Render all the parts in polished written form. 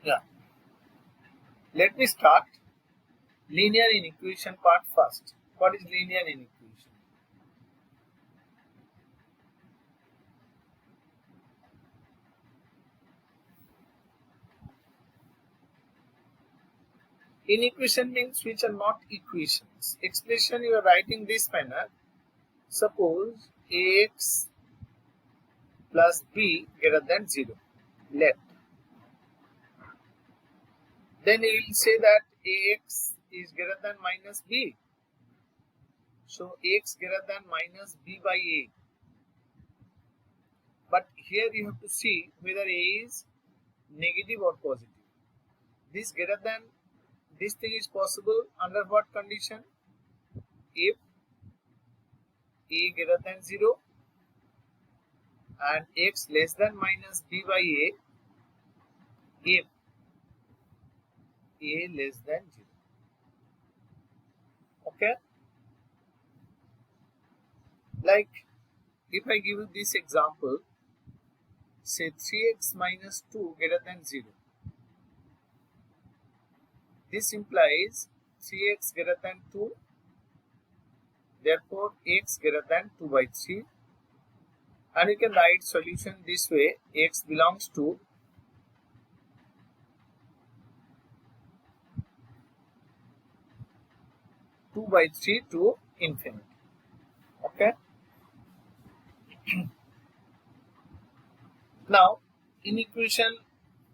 Yeah. Let me start linear inequation part first. What is linear inequation? Inequation means which are not equations. Expression you are writing this manner. Suppose ax plus b greater than 0. Let. Then you will say that ax is greater than minus b. So x greater than minus b by a. But here you have to see whether a is negative or positive. This greater than this thing is possible under what condition? If a greater than 0 and x less than minus b by a, if a less than 0. Okay? Like if I give you this example, say 3x minus 2 greater than 0. This implies 3x greater than 2, therefore x greater than 2 by 3. And you can write solution this way: x belongs to 2 by 3 to infinity. Okay? Now, in equation,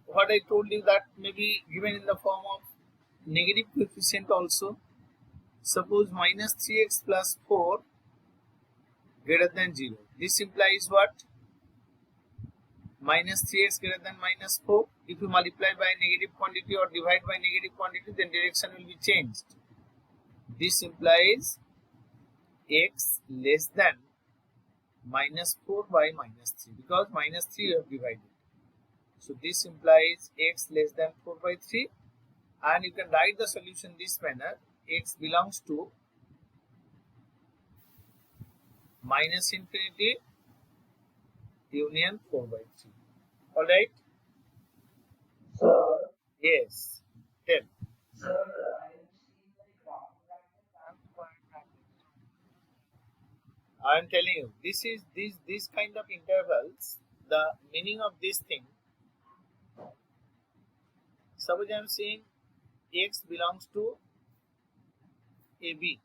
what I told you that may be given in the form of negative coefficient also. Suppose minus 3x plus 4 greater than 0. This implies what? Minus 3x greater than minus 4. If you multiply by a negative quantity or divide by negative quantity, then direction will be changed. This implies x less than minus 4 by minus 3, because minus 3 you have divided. So this implies x less than 4 by 3, and you can write the solution this manner: x belongs to minus infinity union 4 by 3. Alright? Sir, Yes. Tell. sir, I am seeing like I am telling you, this is this kind of intervals. The meaning of this thing. Suppose I am saying x belongs to AB.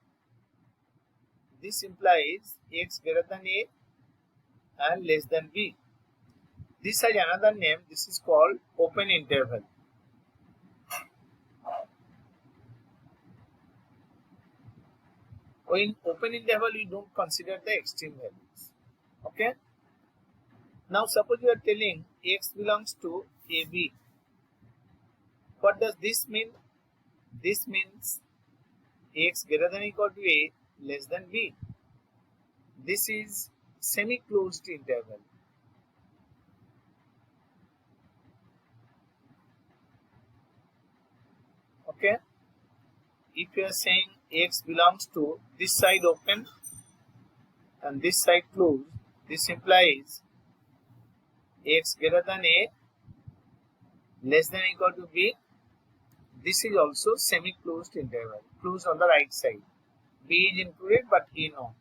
This implies x greater than a and less than b. This has another name. This is called open interval. In open interval, we don't consider the extreme values. Okay. Now, suppose you are telling x belongs to AB. What does this mean? This means x greater than or equal to a, less than b. This is semi-closed interval. Okay. If you are saying x belongs to this side open and this side closed, this implies x greater than a, less than or equal to b. This is also semi-closed interval, closed on the right side. B is included but A not.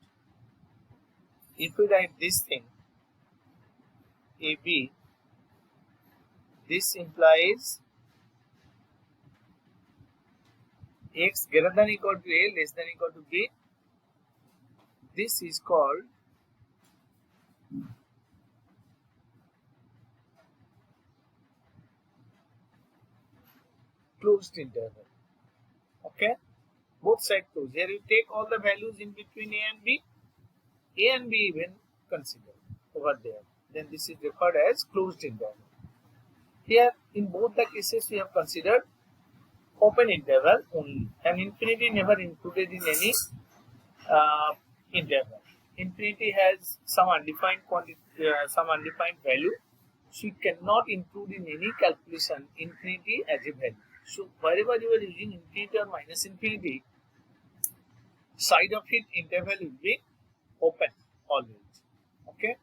If we write this thing, AB, this implies x greater than or equal to a, less than or equal to b. This is called closed interval. Okay, both sides closed. Here you take all the values in between a and b. A and b even consider over there. Then this is referred as closed interval. Here in both the cases we have considered open interval only, and infinity never included in any interval. Infinity has some undefined quantity, some undefined value. So you cannot include in any calculation infinity as a value. So wherever you are using infinity or minus infinity, side of it interval will be open always. Okay.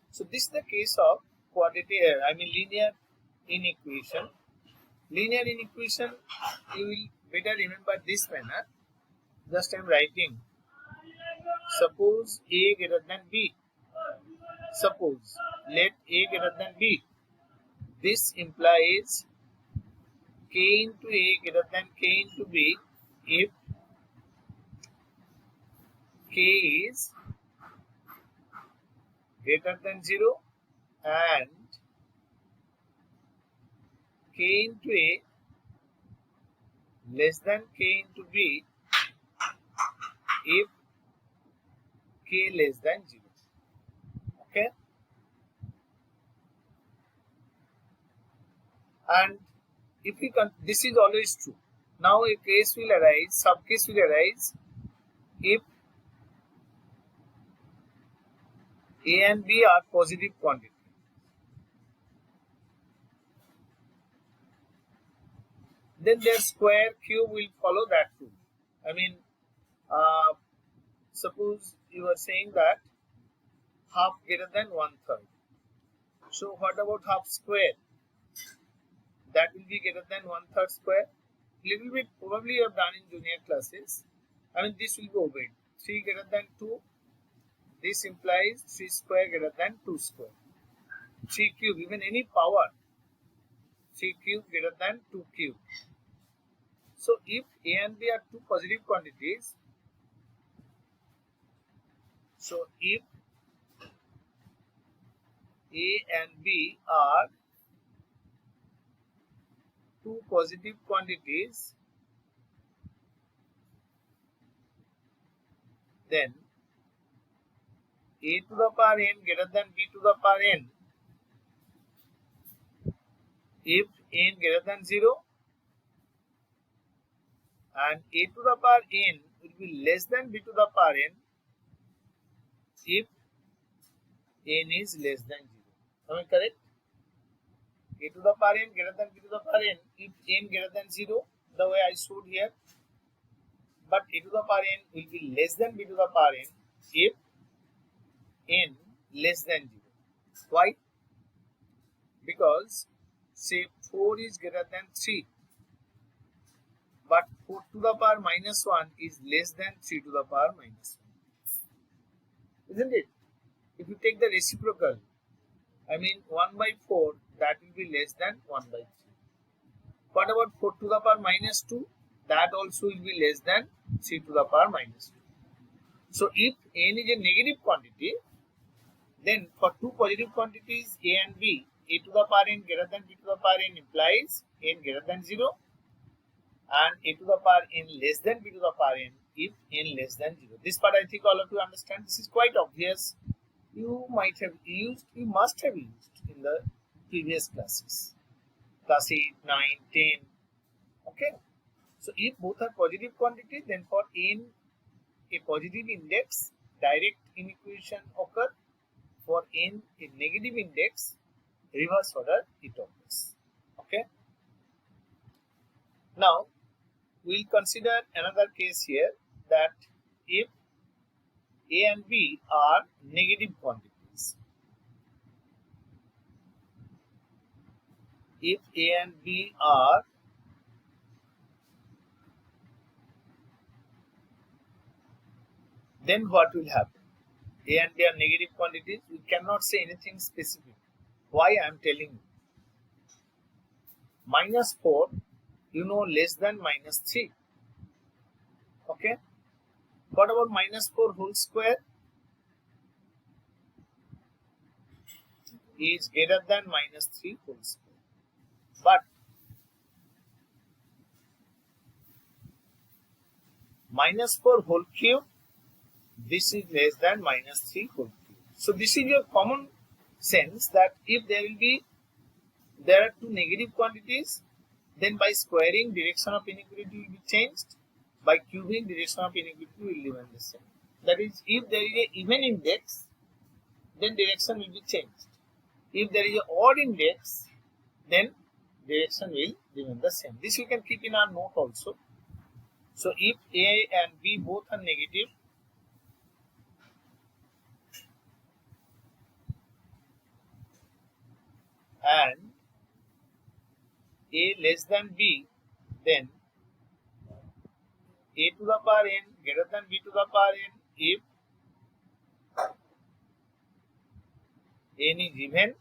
So this is the case of linear inequation. Linear inequation, you will better remember this manner. Just I am writing. Suppose A greater than B. Suppose let A greater than B. This implies K into A greater than K into B if K is greater than 0 and K into A less than K into B if K less than 0. Okay? And if we this is always true. Now a case will arise, subcase will arise if A and B are positive quantities. Then their square cube will follow that rule. I mean, suppose you are saying that half greater than 1/3. So what about half square? That will be greater than 1/3 square. Little bit probably you have done in junior classes. I mean, this will be obeyed. 3 greater than 2. This implies 3 square greater than 2 square. 3 cube, even any power. 3 cube greater than 2 cube. So if A and B are two positive quantities, so if A and B are two positive quantities, then A to the power n greater than B to the power n if n greater than 0 and A to the power n will be less than B to the power n if n is less than 0. Am I correct? A to the power n greater than B to the power n if n greater than 0, the way I showed here. But A to the power n will be less than B to the power n if n less than 0. Why? Because say 4 is greater than 3, but 4 to the power minus 1 is less than 3 to the power minus 1. Isn't it? If you take the reciprocal, I mean 1 by 4, that will be less than 1 by 3. What about 4 to the power minus 2? That also will be less than 3 to the power minus 2. So if n is a negative quantity, then for two positive quantities A and B, A to the power n greater than B to the power n implies n greater than 0 and A to the power n less than B to the power n if n less than 0. This part I think all of you understand. This is quite obvious. You must have used in the previous classes. Class 8, 9, 10. Okay. So if both are positive quantities, then for n a positive index, direct inequation occur. For n a negative index, reverse order it occurs. Okay. Now we'll consider another case here that if A and B are negative quantities. If A and B are then what will happen? A and B are negative quantities. We cannot say anything specific. Why I am telling you? Minus 4, you know, less than minus 3. Okay. What about minus 4 whole square? Is greater than minus 3 whole square. But minus 4 whole cube, this is less than minus 3 whole cube. So this is your common sense that if there are two negative quantities, then by squaring direction of inequality will be changed. By cubing direction of inequality will remain the same. That is, if there is an even index, then direction will be changed. If there is an odd index, then direction will remain the same. This you can keep in our note also. So if A and B both are negative, and a less than b, then a to the power n greater than b to the power n if n is even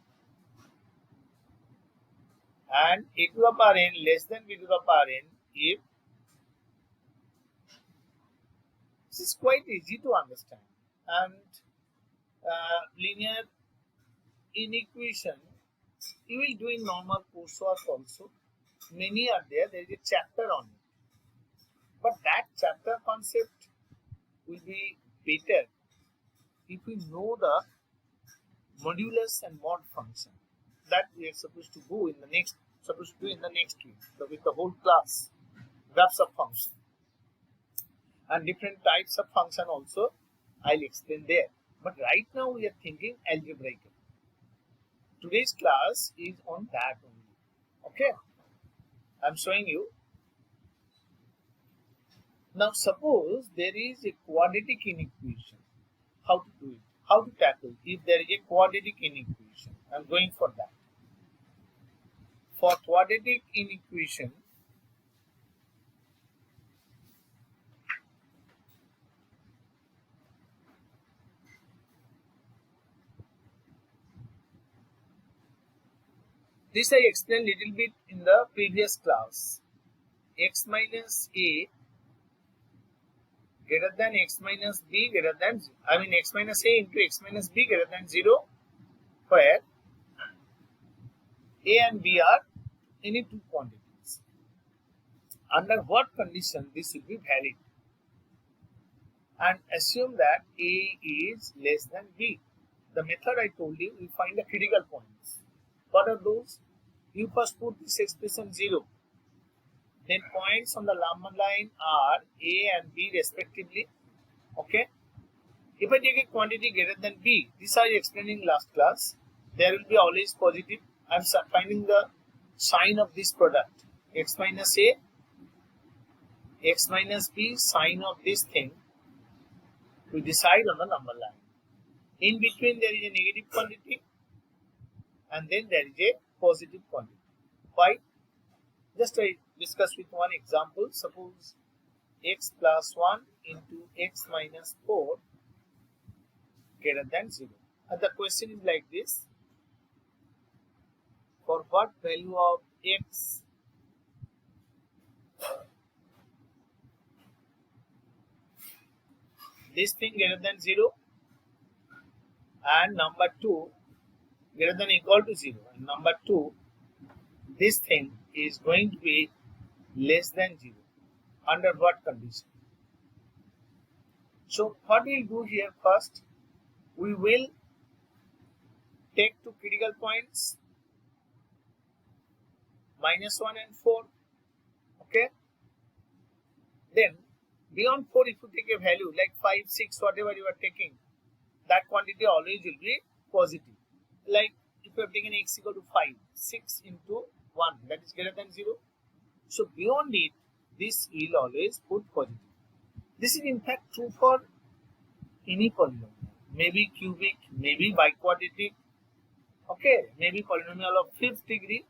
and a to the power n less than b to the power n if this is quite easy to understand. And linear inequation you will do in normal coursework also. Many are there. There is a chapter on it. But that chapter concept will be better if we know the modulus and mod function that we are supposed to do in the next week with the whole class. Graphs of function and different types of function also I'll explain there. But right now we are thinking algebraical. Today's class is on that only. Okay, I'm showing you. Now suppose there is a quadratic inequation. How to do it? How to tackle if there is a quadratic inequation? I'm going for that. For quadratic inequation, this I explained little bit in the previous class. X minus a greater than x minus b greater than x minus a into x minus b greater than 0, where a and b are any two quantities. Under what condition this will be valid? And assume that a is less than b. The method I told you, you find the critical points. What are those? You first put this expression 0. Then points on the Lambda line are a and b respectively. Okay. If I take a quantity greater than b, this I explained in last class. There will be always positive. I am finding the sign of this product. X minus a, x minus b, sign of this thing. We decide on the number line. In between there is a negative quantity and then there is a positive quantity. Why? Just I discuss with one example. Suppose x plus 1 into x minus 4 greater than 0. And the question is like this. For what value of x this thing greater than 0 and number 2 greater than equal to 0 and number 2 this thing is going to be less than 0. Under what condition? So what we'll do here first, we will take two critical points minus 1 and 4. Okay. Then beyond 4 if you take a value like 5, 6 whatever you are taking, that quantity always will be positive. Like if you have taken x equal to 5, 6 into 1 that is greater than 0. So beyond it this will always put positive. This is in fact true for any polynomial, maybe cubic, maybe biquadratic, okay, maybe polynomial of 5th degree.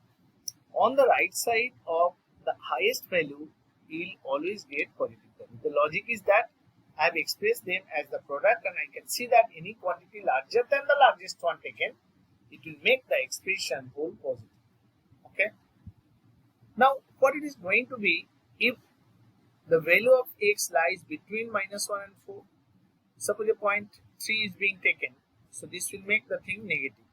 On the right side of the highest value you will always get positive value. The logic is that I have expressed them as the product and I can see that any quantity larger than the largest one taken, it will make the expression whole positive. Okay. Now what it is going to be if the value of x lies between minus 1 and 4. Suppose a point 3 is being taken. So this will make the thing negative.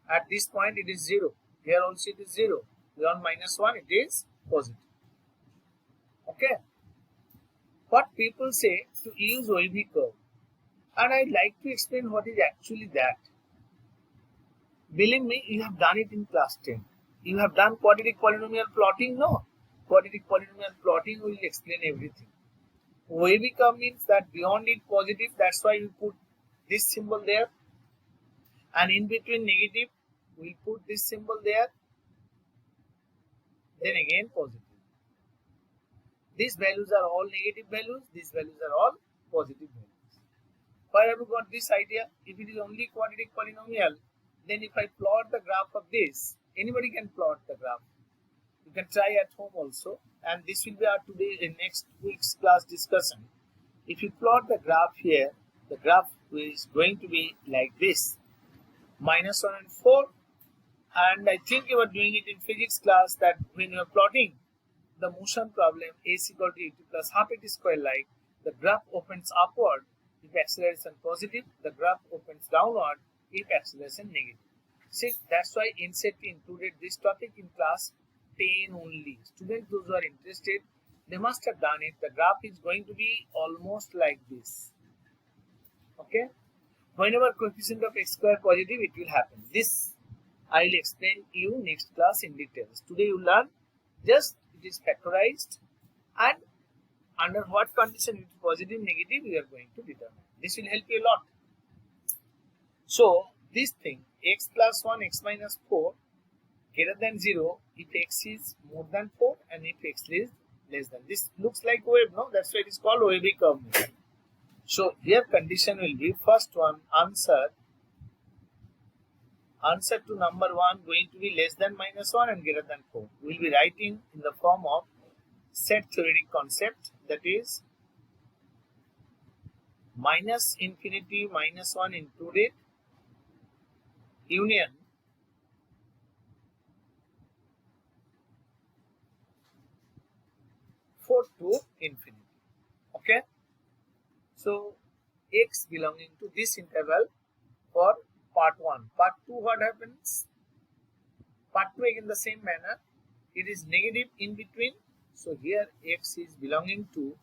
At this point it is 0. Here also it is 0. Beyond minus 1 it is positive. Okay. What people say to use Wavy curve. And I like to explain what is actually that. Believe me, you have done it in class 10. You have done quadratic polynomial plotting? No. Quadratic polynomial plotting will explain everything. Wavy curve means that beyond it positive, that's why we put this symbol there. And in between negative, we put this symbol there. Then again positive. These values are all negative values, these values are all positive values. Where have you got this idea? If it is only quadratic polynomial, then if I plot the graph of this, anybody can plot the graph. can try at home also, and this will be our today in next week's class discussion. If you plot the graph here, the graph is going to be like this: -1 and 4. And I think you were doing it in physics class that when you are plotting the motion problem a is equal to ut plus half at square, like the graph opens upward if acceleration positive, the graph opens downward if acceleration negative. See, that's why INSET included this topic in class 10 only. Students, those who are interested, they must have done it. The graph is going to be almost like this. Okay? Whenever coefficient of x square positive, it will happen. This I will explain you next class in details. Today you learn just it is factorized and under what condition it is positive, negative, we are going to determine. This will help you a lot. So this thing x plus 1, x minus 4 greater than 0 if x is more than 4 and if x is less than. This looks like wave, no? That's why it is called wavy curve. So here condition will be first one, answer to number 1 going to be less than -1 and greater than 4. We will be writing in the form of set theoretic concept, that is minus infinity -1 included union to infinity. Okay, so x belonging to this interval for part 1. Part 2, what happens? Part 2 again the same manner, it is negative in between. So here x is belonging to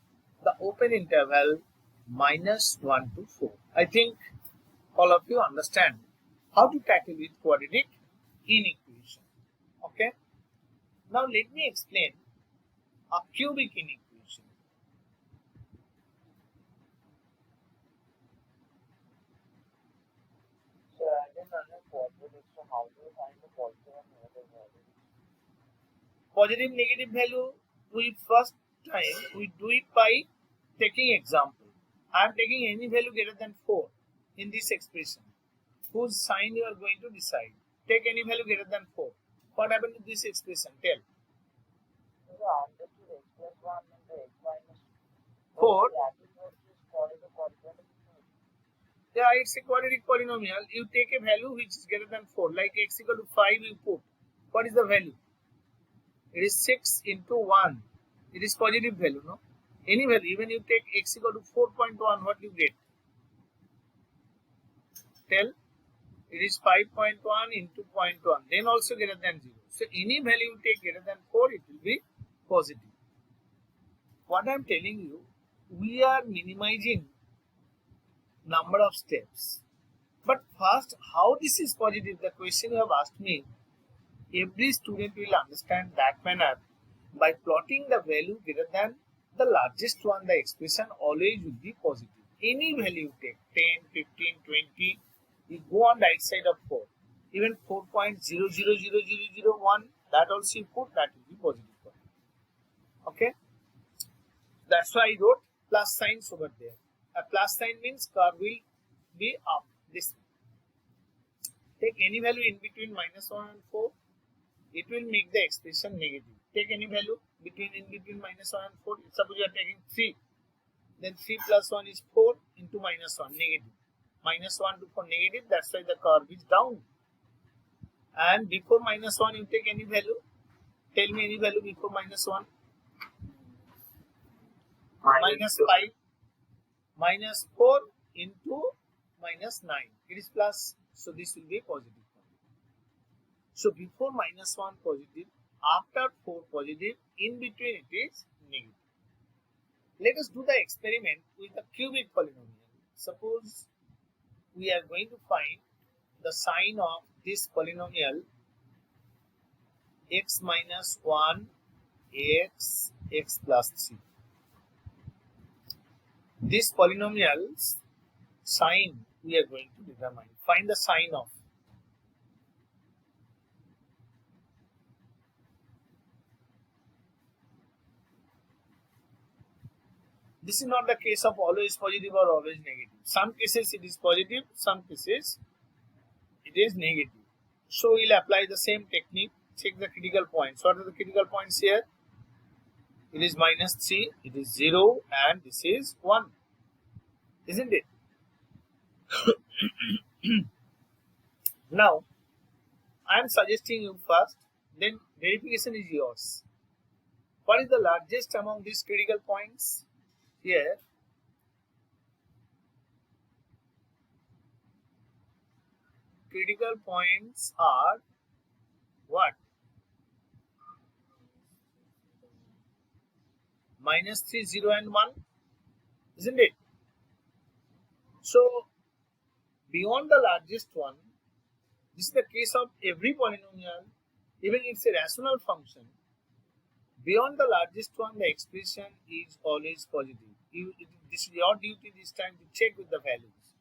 the open interval -1 to 4. I think all of you understand how to tackle with quadratic inequation. Okay. Now let me explain a cubic inequation. So I didn't understand quadratic, so how do you find the positive and negative value? Positive, negative value, we first time we do it by taking example. I am taking any value greater than 4 in this expression, whose sign you are going to decide. Take any value greater than 4. What happened to this expression? Tell. So the answer to x plus 1 and the x minus 4. Yeah, It's a quadratic polynomial. You take a value which is greater than 4, like x equal to 5 you put. What is the value? It is 6 into 1. It is positive value, no? Any value, even you take x equal to 4.1, what you get? Tell. It is 5.1 into 0.1, then also greater than 0. So any value you take greater than 4, it will be positive. What I am telling you, we are minimizing number of steps. But first, how this is positive, the question you have asked me, every student will understand that manner by plotting the value greater than the largest one. The expression always will be positive. Any value you take, 10, 15, 20, you go on right side of 4. Even 4.000001, that also you put, that will be positive. Okay, that's why I wrote plus signs over there. A plus sign means curve will be up this way. Take any value in between -1 and 4, it will make the expression negative. Take any value in between -1 and 4. Suppose you are taking 3, then 3 plus 1 is 4 into -1, negative. -1 to 4, negative. That's why the curve is down. And before -1, you take any value. Tell me any value before -1. -5, -4 into -9. It is plus, so this will be positive. So before -1 positive, after 4 positive, in between it is negative. Let us do the experiment with the cubic polynomial. Suppose we are going to find the sign of this polynomial x minus 1 x plus 3. This polynomial's sign we are going to determine. Find the sign of. This is not the case of always positive or always negative. Some cases it is positive, some cases it is negative. So we'll apply the same technique. check the critical points. What are the critical points here? It is -3, it is 0, and this is 1. Isn't it? Now, I am suggesting you first, then verification is yours. What is the largest among these critical points? Here, critical points are what? -3, 0, and 1, isn't it? So, beyond the largest one, this is the case of every polynomial, even if it's a rational function. Beyond the largest one, the expression is always positive. This is your duty this time to check with the values.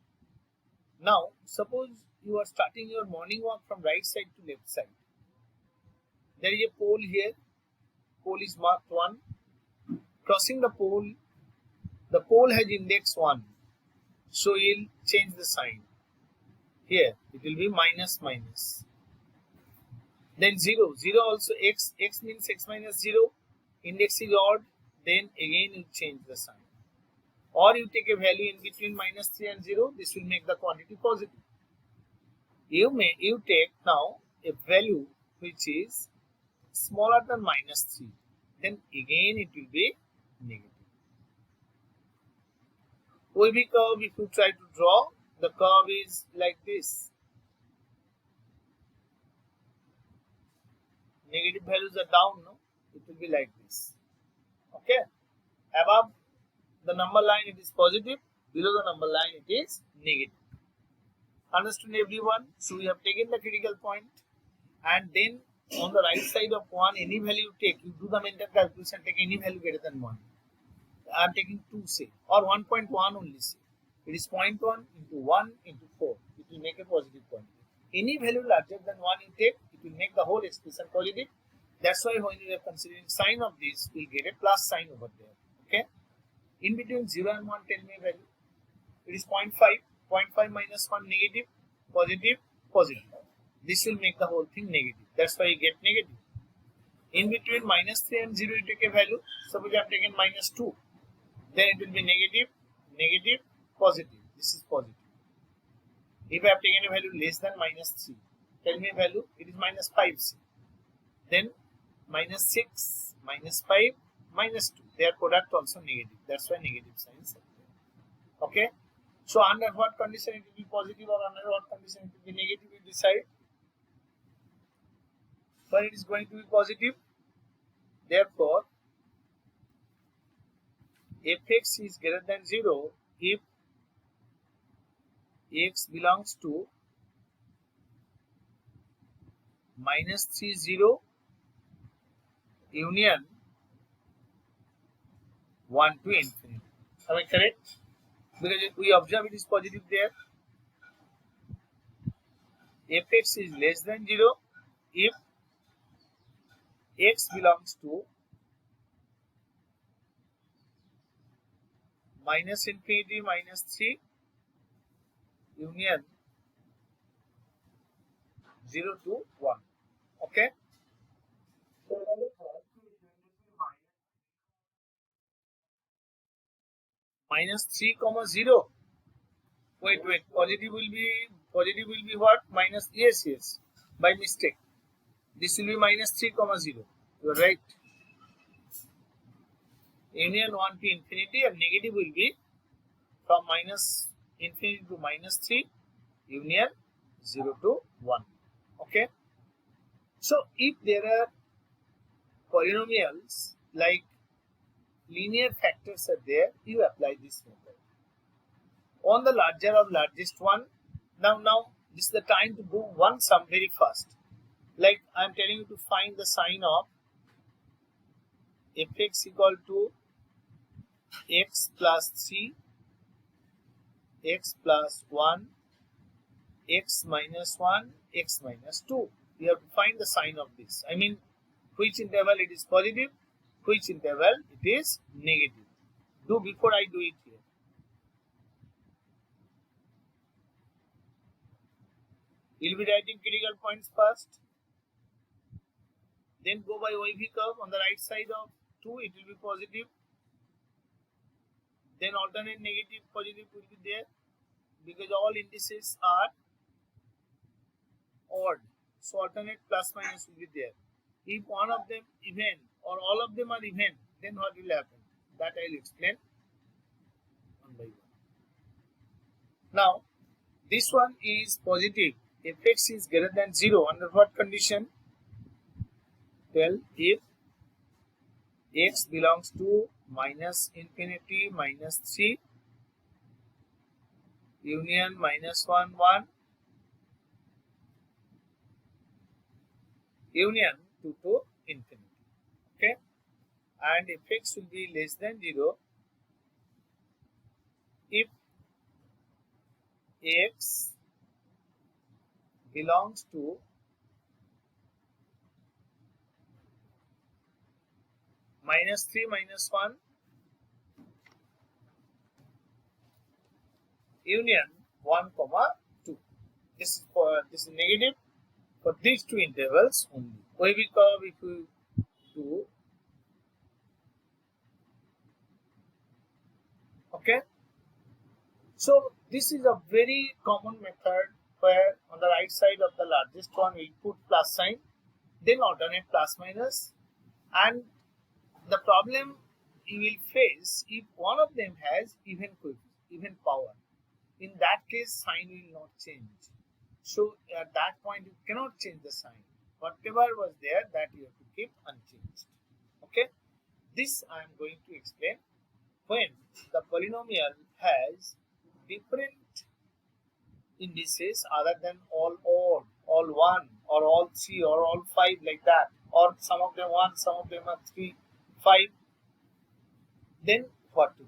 Now, suppose you are starting your morning walk from right side to left side. There is a pole here. Pole is marked 1. Crossing the pole has index 1. So you'll change the sign. Here it will be minus minus. Then 0. 0 also x means x minus 0. Index is odd. Then again you change the sign. Or you take a value in between -3 and 0. This will make the quantity positive. You take now a value which is smaller than -3. Then again it will be negative. OAB curve, if you try to draw, the curve is like this. Negative values are down, no? It will be like this. Okay? Above the number line it is positive, below the number line it is negative. Understood everyone? So we have taken the critical point, and then on the right side of 1, any value you take, you do the mental calculation, take any value greater than 1. I am taking 2 say, or 1.1 only say. It is 0.1 into 1 into 4. It will make a positive quantity. Any value larger than 1 you take, it will make the whole expression positive. That's why when you are considering sign of this, we will get a plus sign over there. Okay? In between 0 and 1, tell me a value. It is 0.5. 0.5 minus 1 negative, positive, positive. This will make the whole thing negative. That's why you get negative. In between -3 and 0, you take a value. Suppose I have taken -2. Then it will be negative, negative, positive. This is positive. If I have taken a value less than -3, tell me a value. It is -5. Then -6, -5, -2. Their product also negative. That's why negative signs are there. Okay? So under what condition it will be positive or under what condition it will be negative, you decide. But it is going to be positive. Therefore, fx is greater than 0 if x belongs to -3, 0 union 1 to infinity. Am I correct? Because we observe it is positive there. Fx is less than 0 if x belongs to -infinity, -3 union 0 to 1. Okay? -3, 0. Wait. Positive will be what? Minus. Yes. By mistake. This will be -3, 0. You are right. Union 1 to infinity, and negative will be from -infinity to -3, union 0 to 1. Okay? So if there are polynomials like linear factors are there, you apply this method. On the larger of largest one, now this is the time to do one sum very fast. Like I am telling you to find the sign of fx equal to x plus 3, x plus 1, x minus 1, x minus 2. You have to find the sign of this. I mean, which interval it is positive, which interval it is negative. Do before I do it here. You'll be writing critical points first. Then go by Wavy curve. On the right side of 2, it will be positive. Then alternate negative, positive will be there because all indices are odd. So alternate plus minus will be there. If one of them even or all of them are even, then what will happen? That I will explain one by one. Now, this one is positive. Fx is greater than 0. Under what condition? Well, if x belongs to minus infinity minus 3 union minus 1 1 union 2 to infinity. Okay, and fx will be less than 0 if x belongs to minus 3 minus 1 union 1 comma 2. This is negative for these two intervals only. Wavy curve if you do. Okay, so this is a very common method where on the right side of the largest one we put plus sign, then alternate plus minus, and the problem you will face if one of them has even power. In that case, sign will not change. So at that point you cannot change the sign. Whatever was there, that you have to keep unchanged. Okay, this I am going to explain when the polynomial has different indices other than all odd, all 1 or all 3 or all 5 like that, or some of them 1, some of them are 3, 5. Then what to do?